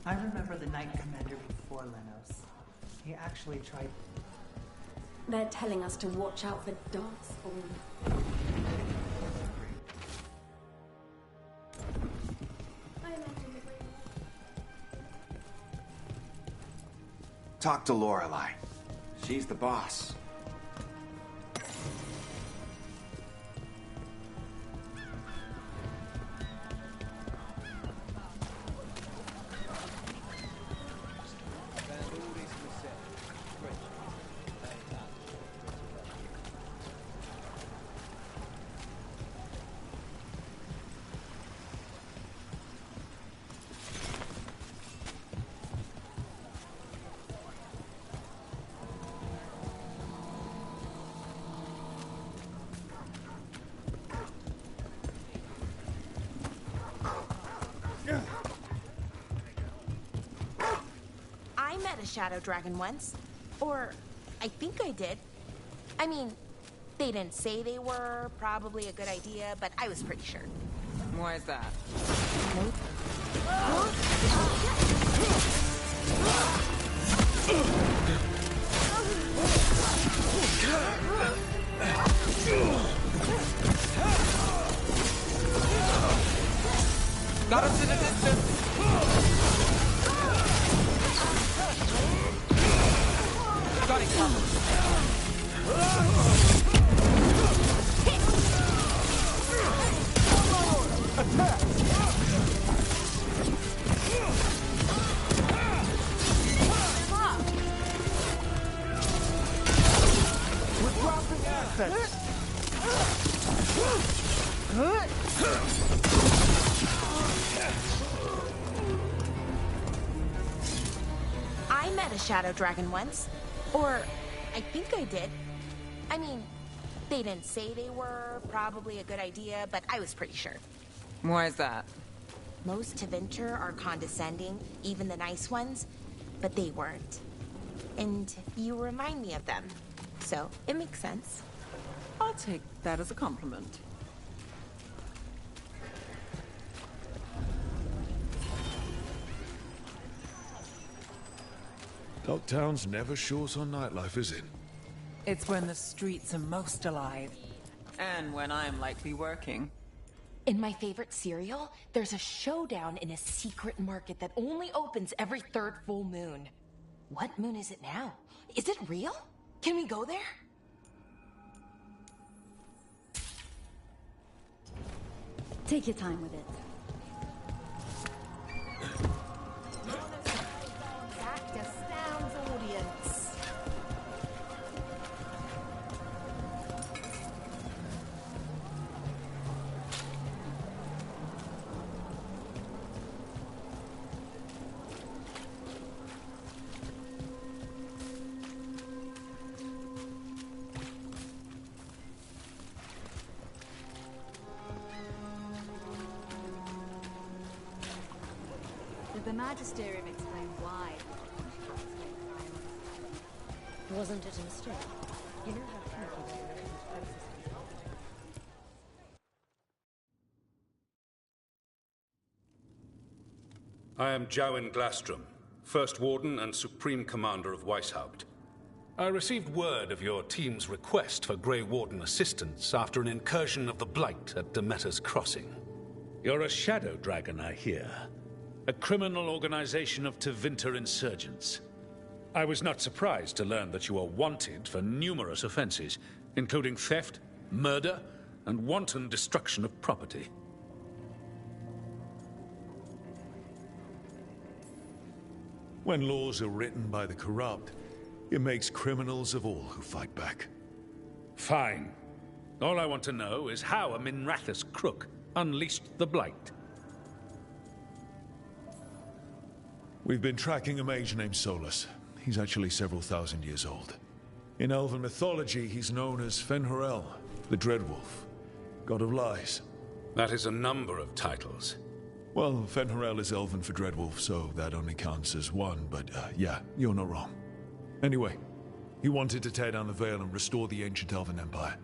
I remember the Knight Commander before Lenos. He actually tried... They're telling us to watch out for Darkspawn. Talk to Lorelei. She's the boss. Shadow Dragon once. Or, I think I did. I mean, they didn't say they were probably a good idea, but I was pretty sure. Why is that? Got us in a distance! Got it covered. Attack! We're dropping assets. I met a Shadow Dragon once. Or, I think I did. I mean, they didn't say they were probably a good idea, but I was pretty sure. Why is that? Most Tevinter are condescending, even the nice ones, but they weren't. And you remind me of them, so it makes sense. I'll take that as a compliment. Dogtown's never short on nightlife, is it? It's when the streets are most alive. And when I'm likely working. In my favorite cereal, there's a showdown in a secret market that only opens every third full moon. What moon is it now? Is it real? Can we go there? Take your time with it. The Magisterium explained why. Wasn't it a mistake? You know how complicated it is. I am Jowen Glastrom, First Warden and Supreme Commander of Weishaupt. I received word of your team's request for Grey Warden assistance after an incursion of the Blight at Demeter's Crossing. You're a Shadow Dragon, I hear. A criminal organization of Tevinter insurgents. I was not surprised to learn that you are wanted for numerous offenses, including theft, murder, and wanton destruction of property. When laws are written by the corrupt, it makes criminals of all who fight back. Fine. All I want to know is how a Minrathous crook unleashed the Blight. We've been tracking a mage named Solus. He's actually several thousand years old. In Elven mythology, he's known as Fen'Harel, the Dreadwolf, god of lies. That is a number of titles. Well, Fen'Harel is Elven for Dreadwolf, so that only counts as one, but yeah, you're not wrong. Anyway, he wanted to tear down the Veil and restore the ancient Elven Empire.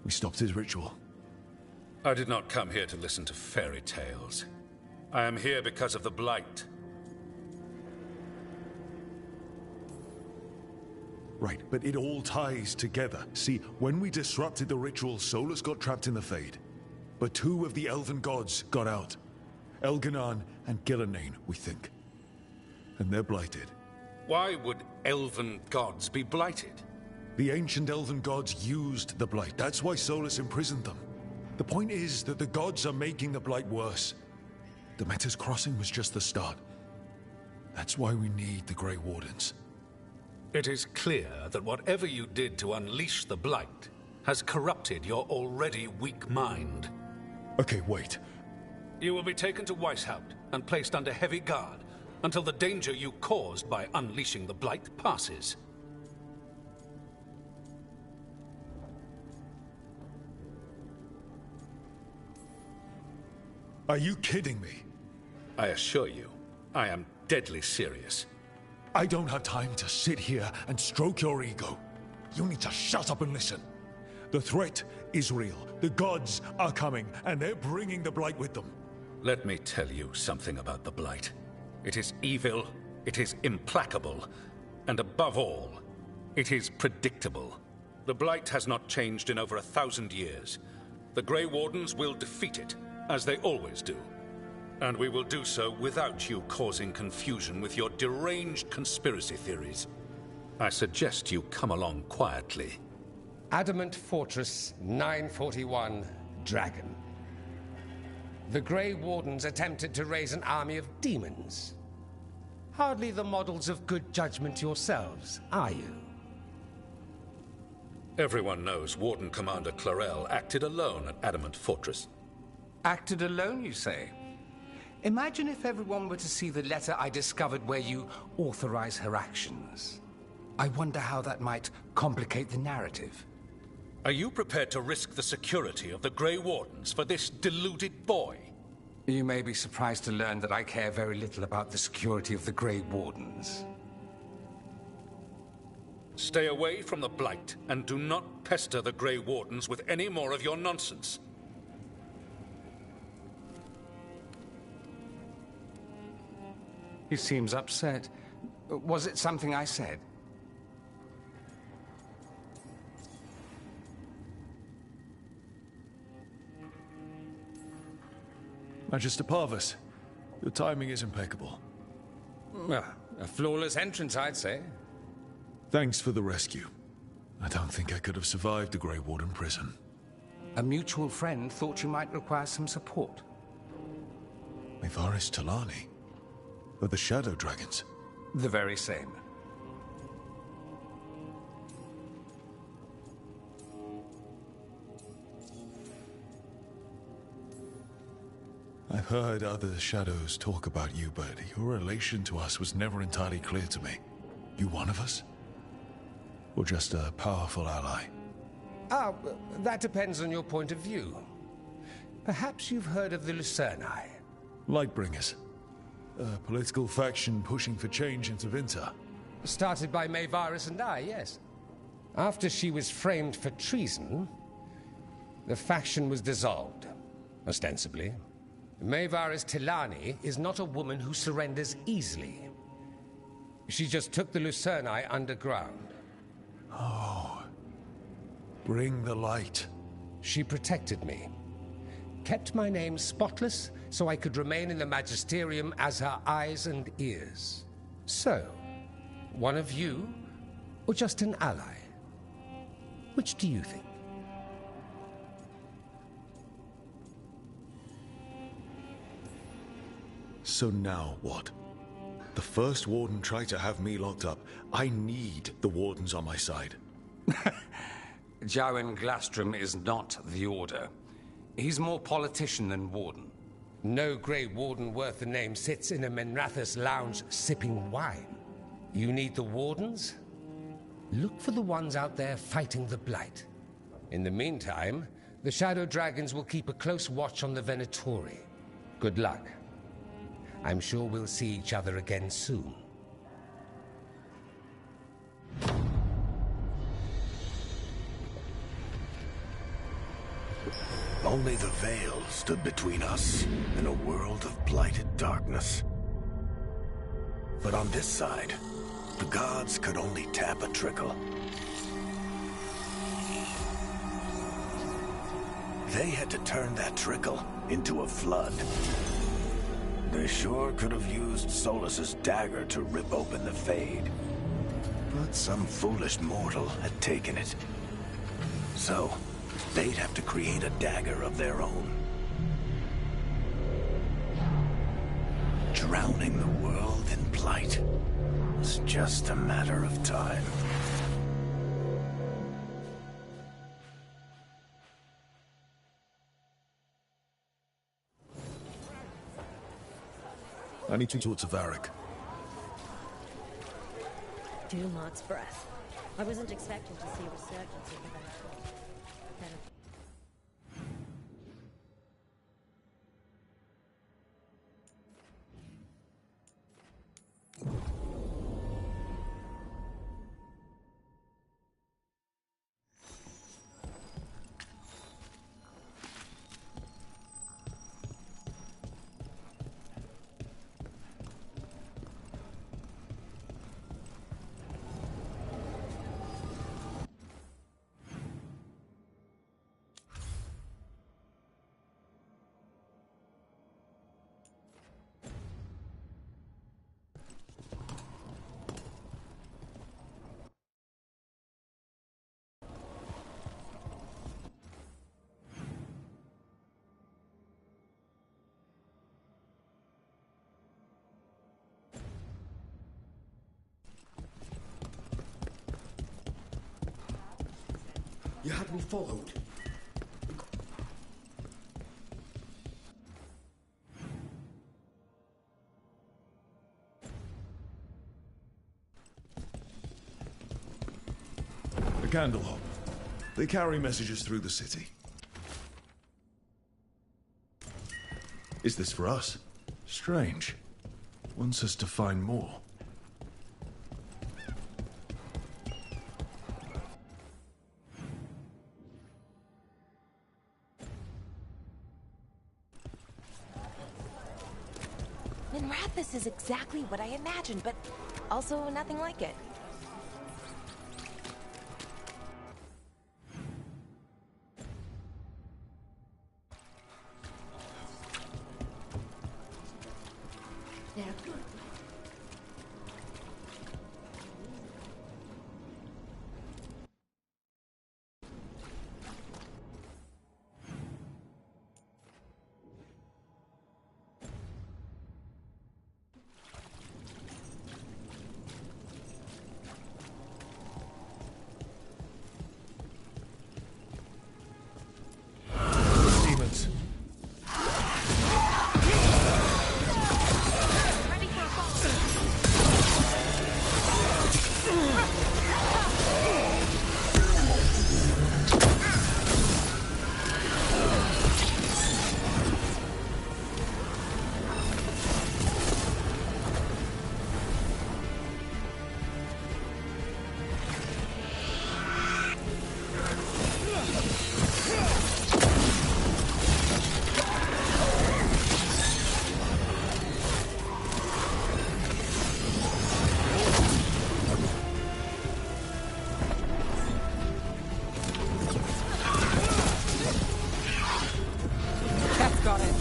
We stopped his ritual. I did not come here to listen to fairy tales. I am here because of the Blight. Right, but it all ties together. See, when we disrupted the ritual, Solus got trapped in the Fade. But 2 of the elven gods got out. Elganan and Gillenane, we think. And they're blighted. Why would elven gods be blighted? The ancient elven gods used the blight. That's why Solus imprisoned them. The point is that the gods are making the blight worse. The Metas Crossing was just the start. That's why we need the Grey Wardens. It is clear that whatever you did to unleash the blight has corrupted your already weak mind. Okay, wait. You will be taken to Weishaupt and placed under heavy guard until the danger you caused by unleashing the blight passes. Are you kidding me? I assure you, I am deadly serious. I don't have time to sit here and stroke your ego. You need to shut up and listen. The threat is real. The gods are coming, and they're bringing the blight with them. Let me tell you something about the blight. It is evil, it is implacable, and above all, it is predictable. The blight has not changed in over 1,000 years. The Grey Wardens will defeat it, as they always do. And we will do so without you causing confusion with your deranged conspiracy theories. I suggest you come along quietly. Adamant Fortress 941, Dragon. The Grey Wardens attempted to raise an army of demons. Hardly the models of good judgment yourselves, are you? Everyone knows Warden Commander Clarel acted alone at Adamant Fortress. Acted alone, you say? Imagine if everyone were to see the letter I discovered where you authorize her actions. I wonder how that might complicate the narrative. Are you prepared to risk the security of the Grey Wardens for this deluded boy? You may be surprised to learn that I care very little about the security of the Grey Wardens. Stay away from the Blight, and do not pester the Grey Wardens with any more of your nonsense. He seems upset. Was it something I said? Magister Parvus, your timing is impeccable. Well, a flawless entrance, I'd say. Thanks for the rescue. I don't think I could have survived the Grey Warden prison. A mutual friend thought you might require some support. Mevaris Talani? Or the Shadow Dragons? The very same. I've heard other shadows talk about you, but your relation to us was never entirely clear to me. You one of us? Or just a powerful ally? That depends on your point of view. Perhaps you've heard of the Lucerni. Lightbringers. A political faction pushing for change in Tevinter. Started by Mevaris and I, yes. After she was framed for treason, the faction was dissolved, ostensibly. Mevaris Tilani is not a woman who surrenders easily. She just took the Lucerni underground. Oh. Bring the light. She protected me. Kept my name spotless so I could remain in the Magisterium as her eyes and ears. So, one of you, or just an ally? Which do you think? So now what? The first warden tried to have me locked up. I need the wardens on my side. Jowen Glastrom is not the Order. He's more politician than warden. No Grey Warden worth the name sits in a Menrathus lounge sipping wine. You need the wardens? Look for the ones out there fighting the Blight. In the meantime, the Shadow Dragons will keep a close watch on the Venatori. Good luck. I'm sure we'll see each other again soon. Only the veil stood between us and a world of blighted darkness. But on this side, The gods could only tap a trickle. They had to turn that trickle into a flood. They sure could have used Solus's dagger to rip open the Fade. But some foolish mortal had taken it. So, they'd have to create a dagger of their own. Drowning the world in blight was just a matter of time. I need to talk to Varric. Dumart's breath. I wasn't expecting to see a resurgence of the Veilguard. You had me followed. A candlehop. They carry messages through the city. Is this for us? Strange. Wants us to find more. Minrathous is exactly what I imagined, but also nothing like it. Yeah, good. Demons. That's got it.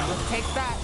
Let's take that.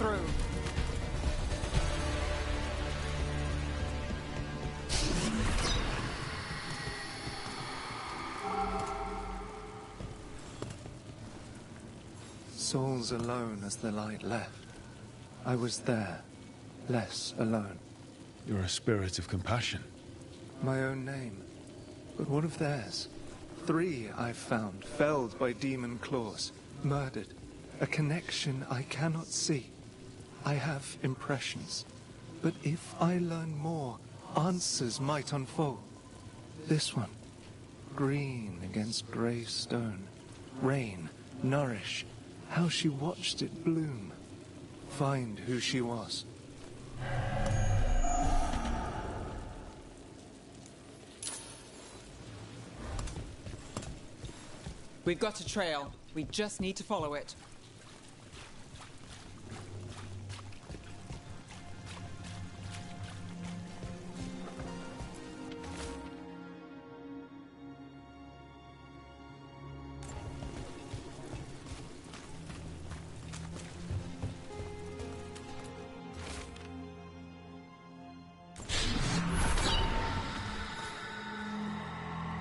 through. Souls alone as the light left. I was there, less alone. You're a spirit of compassion. My own name. But what of theirs? 3 I've found, felled by demon claws, murdered. A connection I cannot see. I have impressions. But if I learn more, answers might unfold. This one. Green against grey stone. Rain, nourish. How she watched it bloom. Find who she was. We've got a trail. We just need to follow it.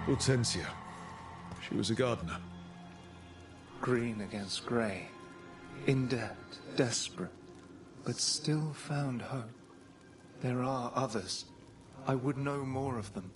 Hortensia. She was a gardener. Green against grey. In debt, desperate, but still found hope. There are others. I would know more of them.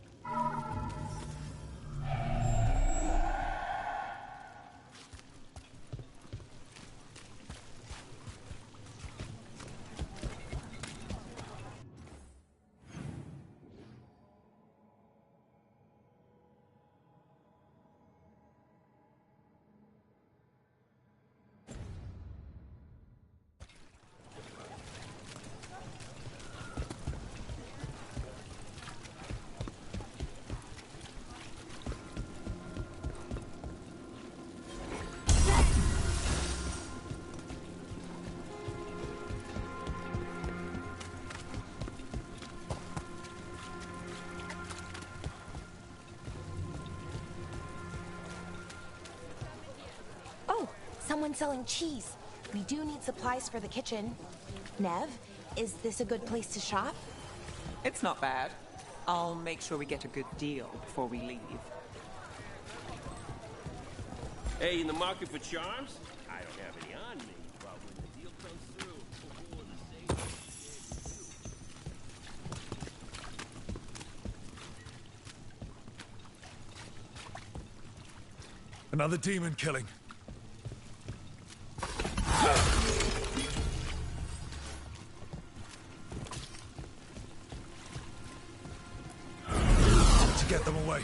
Someone selling cheese. We do need supplies for the kitchen. Nev, is this a good place to shop? It's not bad. I'll make sure we get a good deal before we leave. Hey, in the market for charms? I don't have any on me, but when the deal comes through, for the sake. Another demon killing. To get them away.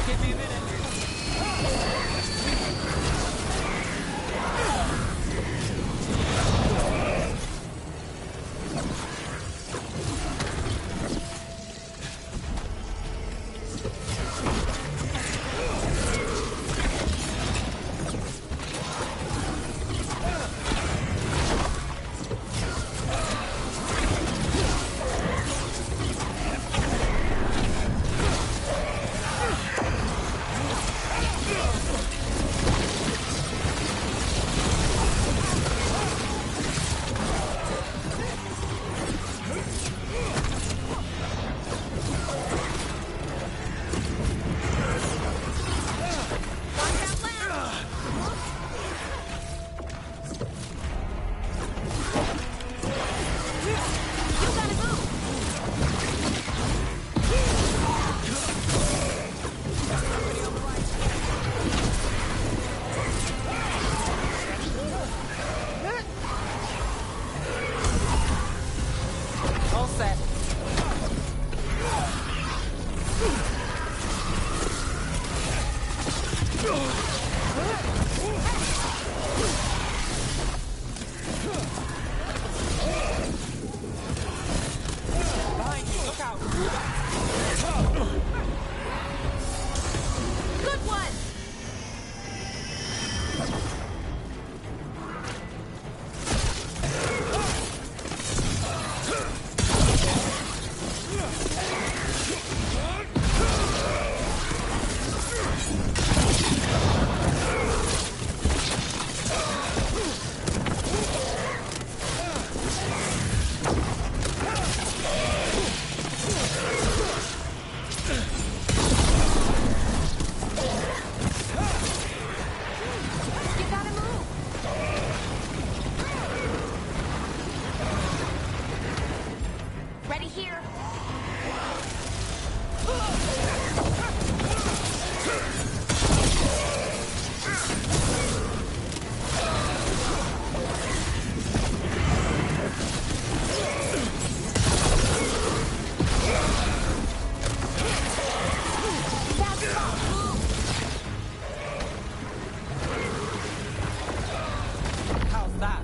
Give me a minute. that?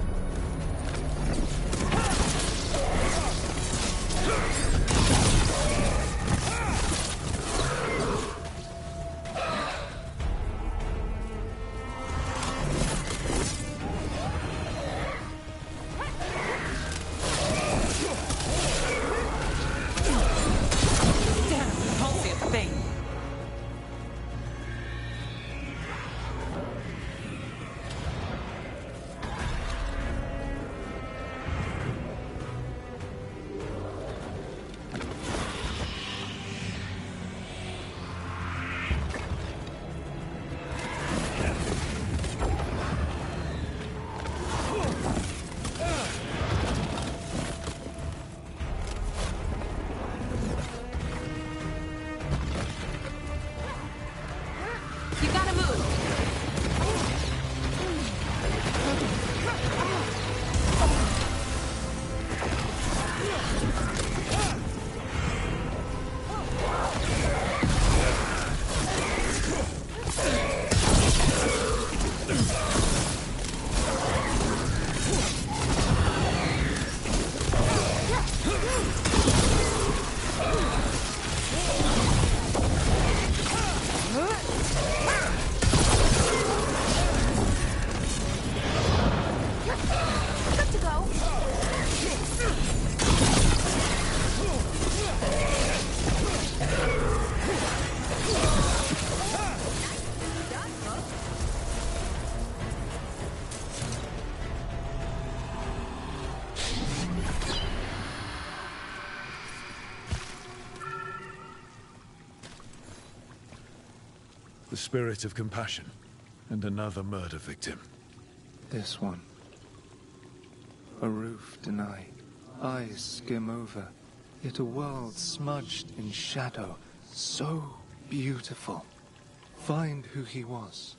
The spirit of compassion, and another murder victim. This one. A roof denied, eyes skim over, yet a world smudged in shadow, so beautiful. Find who he was.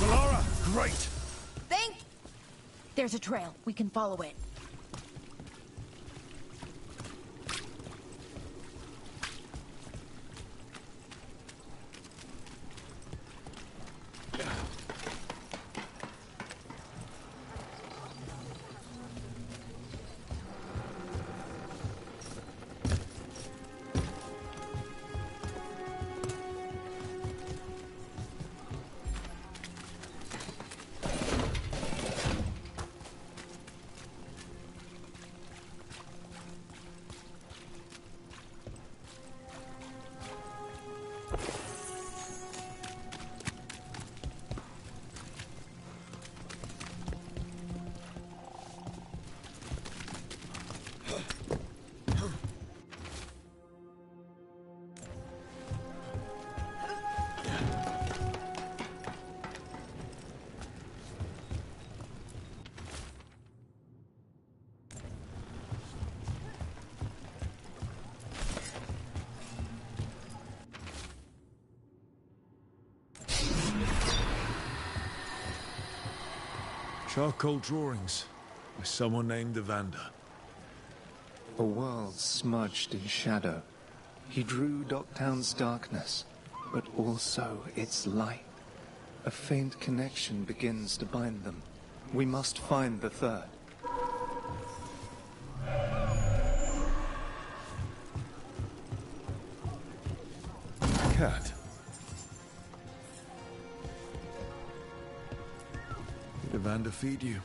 Laura, great! Thank... There's a trail. We can follow it. Charcoal drawings by someone named Evander. A world smudged in shadow. He drew Docktown's darkness, but also its light. A faint connection begins to bind them. We must find the third. Cat. Did Evander feed you?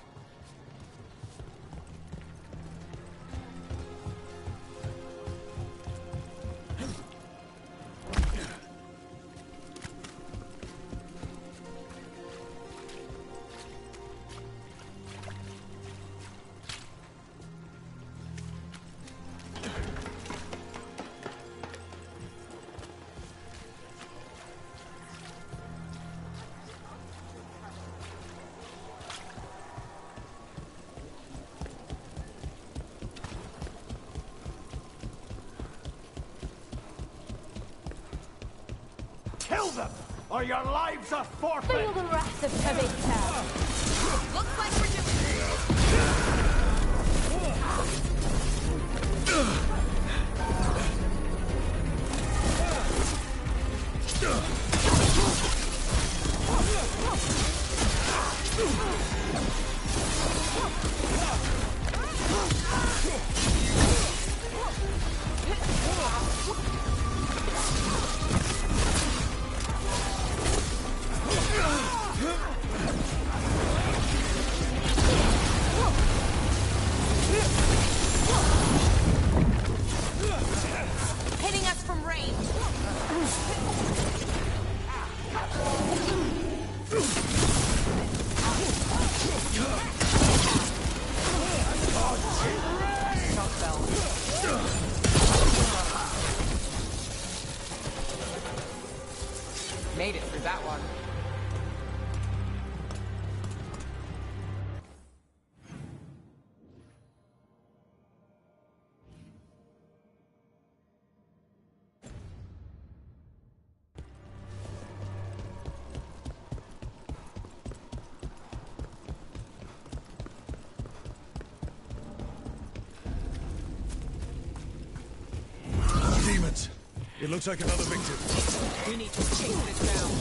Kill them, or your lives are forfeit! Feel the wrath of Tabitha. Looks like we're doing... Made it through that one. Demons! It looks like another victim. We need to chase this down.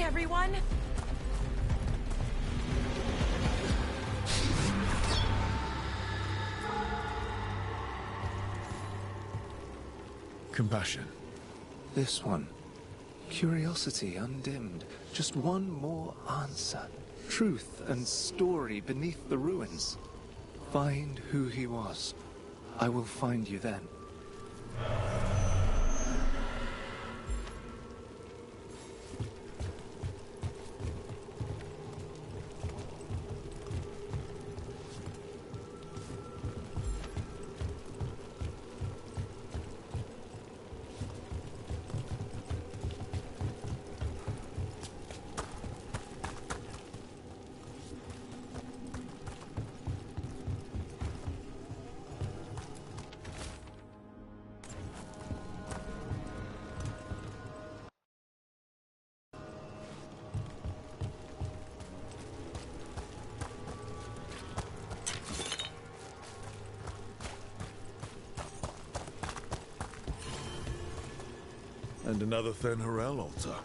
everyone! Compassion. This one. Curiosity undimmed. Just one more answer. Truth and story beneath the ruins. Find who he was. I will find you then. And another Fen'Harel altar.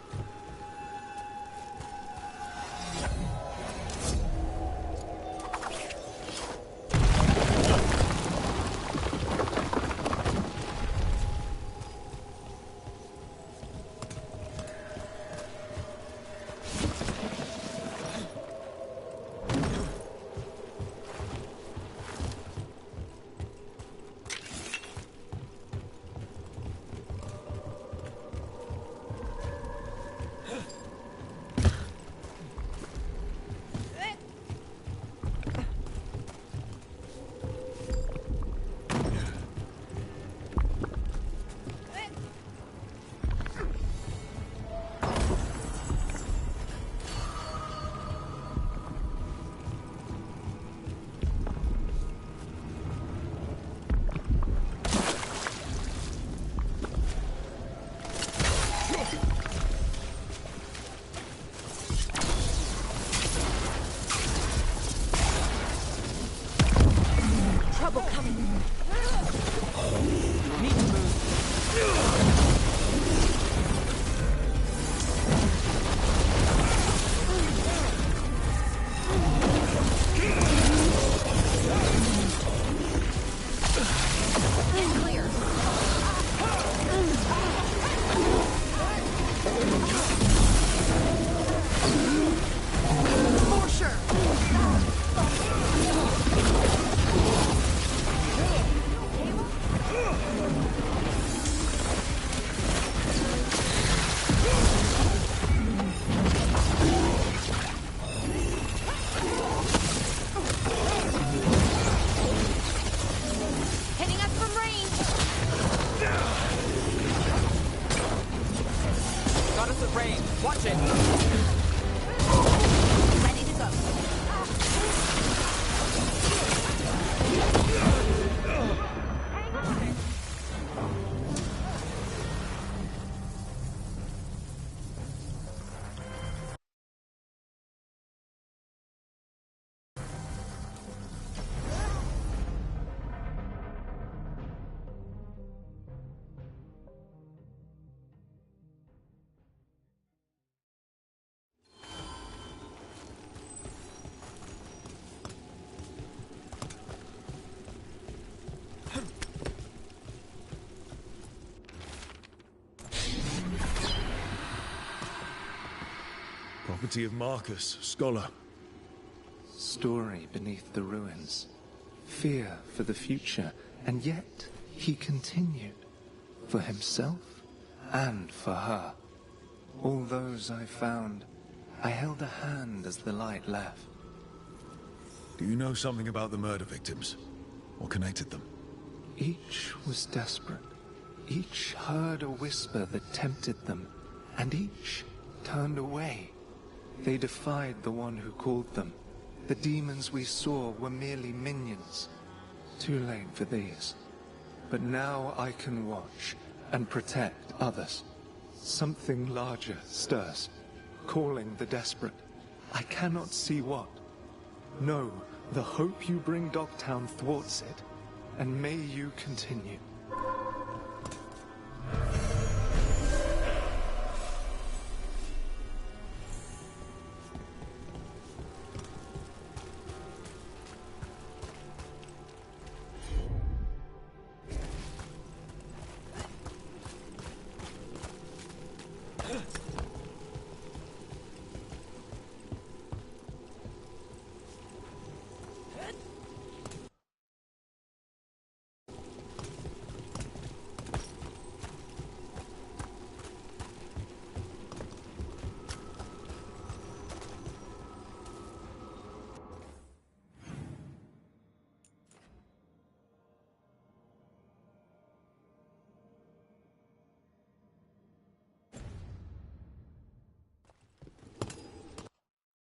Trouble coming. Need to move. City of Marcus, scholar. Story beneath the ruins. Fear for the future, and yet he continued. For himself and for her. All those I found, I held a hand as the light left. Do you know something about the murder victims? Or connected them? Each was desperate. Each heard a whisper that tempted them, and each turned away. They defied the one who called them. The demons we saw were merely minions. Too late for these. But now I can watch and protect others. Something larger stirs, calling the desperate. I cannot see what. No, the hope you bring Dogtown thwarts it, and may you continue.